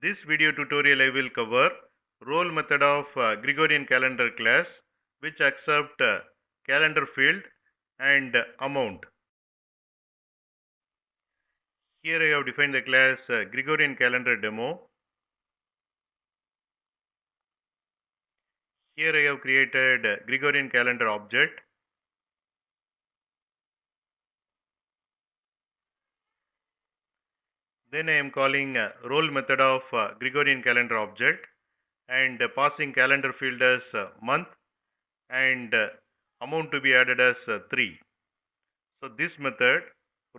This video tutorial I will cover role method of Gregorian calendar class which accept calendar field and amount. Here I have defined the class Gregorian calendar demo. Here I have created Gregorian calendar object. Then I am calling role method of Gregorian calendar object and passing calendar field as month and amount to be added as 3. So this method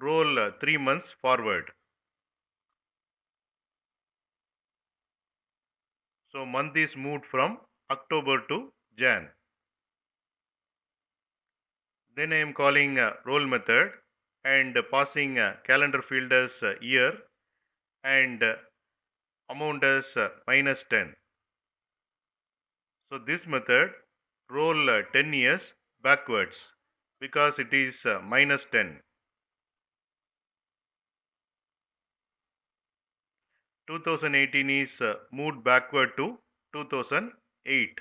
roll 3 months forward. So month is moved from October to Jan. Then I am calling roll method and passing calendar field as year and amount as -10. So this method roll 10 years backwards because it is -10. 2018 is moved backward to 2008.